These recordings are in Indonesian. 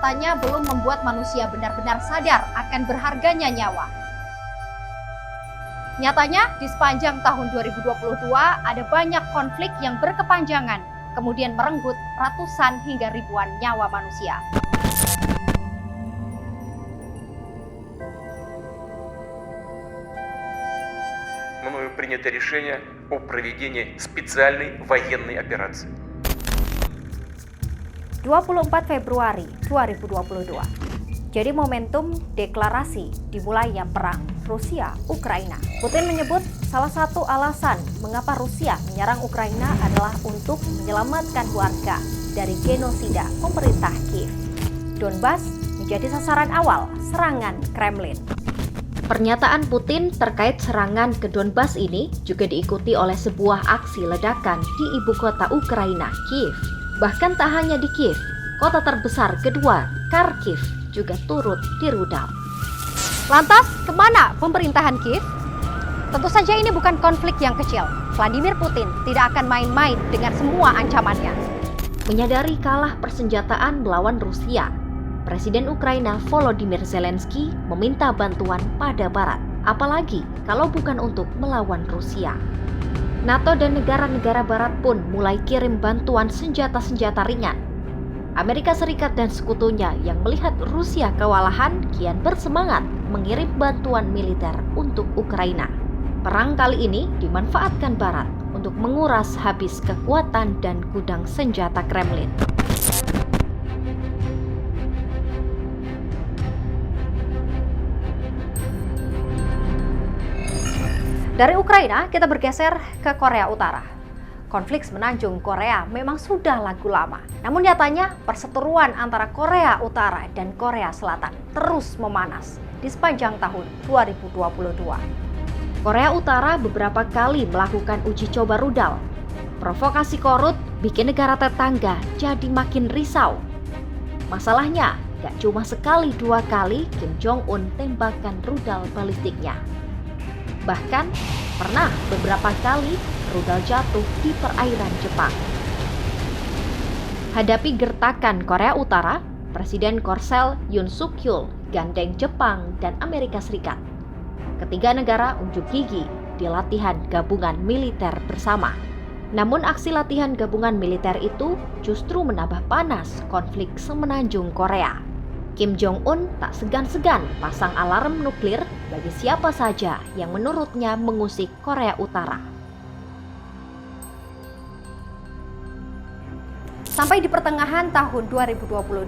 nyatanya belum membuat manusia benar-benar sadar akan berharganya nyawa. Nyatanya, di sepanjang tahun 2022 ada banyak konflik yang berkepanjangan, kemudian merenggut ratusan hingga ribuan nyawa manusia. Мною принято решение о проведении специальной военной операции. 24 Februari 2022. Jadi momentum deklarasi dimulainya perang Rusia-Ukraina. Putin menyebut salah satu alasan mengapa Rusia menyerang Ukraina adalah untuk menyelamatkan warga dari genosida pemerintah Kiev. Donbas menjadi sasaran awal serangan Kremlin. Pernyataan Putin terkait serangan ke Donbas ini juga diikuti oleh sebuah aksi ledakan di ibu kota Ukraina, Kiev. Bahkan tak hanya di Kiev, kota terbesar kedua, Kharkiv, juga turut dirudal. Lantas, kemana pemerintahan Kiev? Tentu saja ini bukan konflik yang kecil. Vladimir Putin tidak akan main-main dengan semua ancamannya. Menyadari kalah persenjataan melawan Rusia, Presiden Ukraina Volodymyr Zelensky meminta bantuan pada Barat, apalagi kalau bukan untuk melawan Rusia. NATO dan negara-negara Barat pun mulai kirim bantuan senjata-senjata ringan. Amerika Serikat dan sekutunya yang melihat Rusia kewalahan kian bersemangat mengirim bantuan militer untuk Ukraina. Perang kali ini dimanfaatkan Barat untuk menguras habis kekuatan dan gudang senjata Kremlin. Dari Ukraina, kita bergeser ke Korea Utara. Konflik semenanjung Korea memang sudah lagu lama. Namun nyatanya, perseteruan antara Korea Utara dan Korea Selatan terus memanas di sepanjang tahun 2022. Korea Utara beberapa kali melakukan uji coba rudal. Provokasi Korut bikin negara tetangga jadi makin risau. Masalahnya, gak cuma sekali dua kali Kim Jong-un tembakan rudal balistiknya. Bahkan pernah beberapa kali rudal jatuh di perairan Jepang. Hadapi gertakan Korea Utara, Presiden Korsel Yoon Suk Yeol gandeng Jepang dan Amerika Serikat. Ketiga negara unjuk gigi di latihan gabungan militer bersama. Namun aksi latihan gabungan militer itu justru menambah panas konflik semenanjung Korea. Kim Jong-un tak segan-segan pasang alarm nuklir bagi siapa saja yang menurutnya mengusik Korea Utara. Sampai di pertengahan tahun 2022,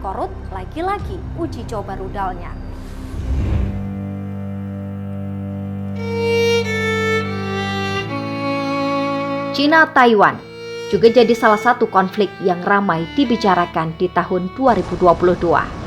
Korut lagi-lagi uji coba rudalnya. Cina-Taiwan juga jadi salah satu konflik yang ramai dibicarakan di tahun 2022.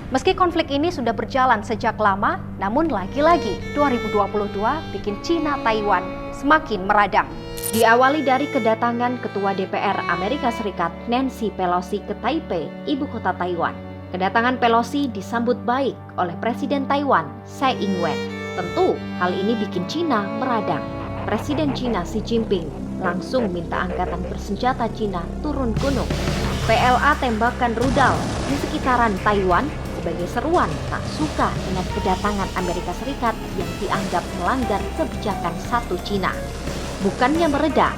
Meski konflik ini sudah berjalan sejak lama, namun lagi-lagi 2022 bikin Cina-Taiwan semakin meradang. Diawali dari kedatangan Ketua DPR Amerika Serikat Nancy Pelosi ke Taipei, ibu kota Taiwan. Kedatangan Pelosi disambut baik oleh Presiden Taiwan, Tsai Ing-wen. Tentu hal ini bikin Cina meradang. Presiden Cina Xi Jinping langsung minta angkatan bersenjata Cina turun gunung. PLA tembakan rudal di sekitaran Taiwan sebagai seruan tak suka dengan kedatangan Amerika Serikat yang dianggap melanggar kebijakan satu Cina. Bukannya mereda,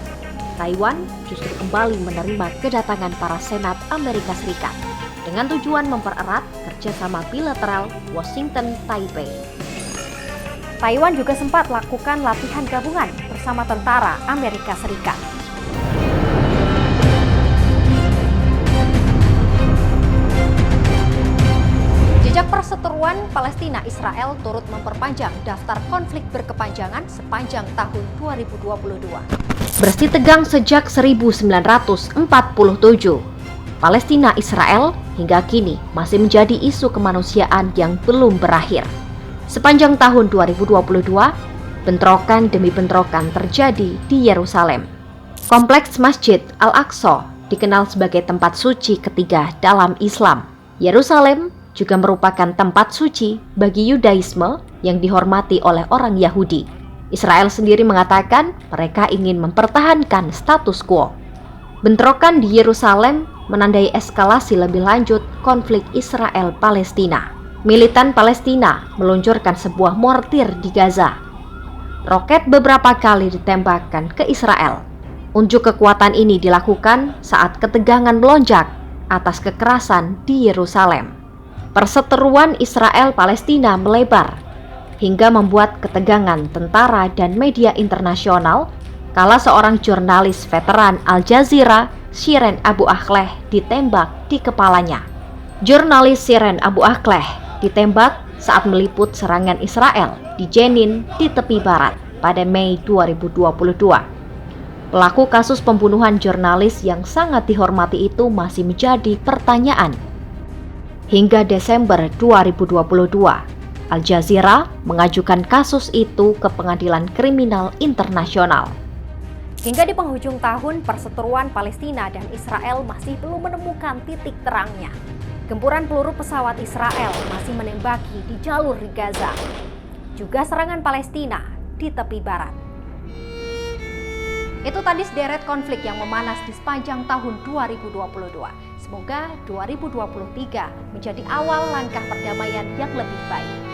Taiwan justru kembali menerima kedatangan para senat Amerika Serikat dengan tujuan mempererat kerjasama bilateral Washington-Taipei. Taiwan juga sempat lakukan latihan gabungan bersama tentara Amerika Serikat. Jejak perseteruan Palestina-Israel turut memperpanjang daftar konflik berkepanjangan sepanjang tahun 2022. Bersih tegang sejak 1947, Palestina-Israel hingga kini masih menjadi isu kemanusiaan yang belum berakhir. Sepanjang tahun 2022, bentrokan demi bentrokan terjadi di Yerusalem. Kompleks Masjid Al-Aqsa dikenal sebagai tempat suci ketiga dalam Islam. Yerusalem juga merupakan tempat suci bagi Yudaisme yang dihormati oleh orang Yahudi. Israel sendiri mengatakan mereka ingin mempertahankan status quo. Bentrokan di Yerusalem menandai eskalasi lebih lanjut konflik Israel-Palestina. Militan Palestina meluncurkan sebuah mortir di Gaza. Roket beberapa kali ditembakkan ke Israel. Unjuk kekuatan ini dilakukan saat ketegangan melonjak atas kekerasan di Yerusalem. Perseteruan Israel-Palestina melebar hingga membuat ketegangan tentara dan media internasional kala seorang jurnalis veteran Al Jazeera, Shirin Abu Akleh, ditembak di kepalanya. Jurnalis Shirin Abu Akleh ditembak saat meliput serangan Israel di Jenin di tepi barat pada Mei 2022. Pelaku kasus pembunuhan jurnalis yang sangat dihormati itu masih menjadi pertanyaan. Hingga Desember 2022, Al Jazeera mengajukan kasus itu ke Pengadilan Kriminal Internasional. Hingga di penghujung tahun, perseteruan Palestina dan Israel masih belum menemukan titik terangnya. Gempuran peluru pesawat Israel masih menembaki di jalur di Gaza. Juga serangan Palestina di tepi barat. Itu tadi sederet konflik yang memanas di sepanjang tahun 2022. Semoga 2023 menjadi awal langkah perdamaian yang lebih baik.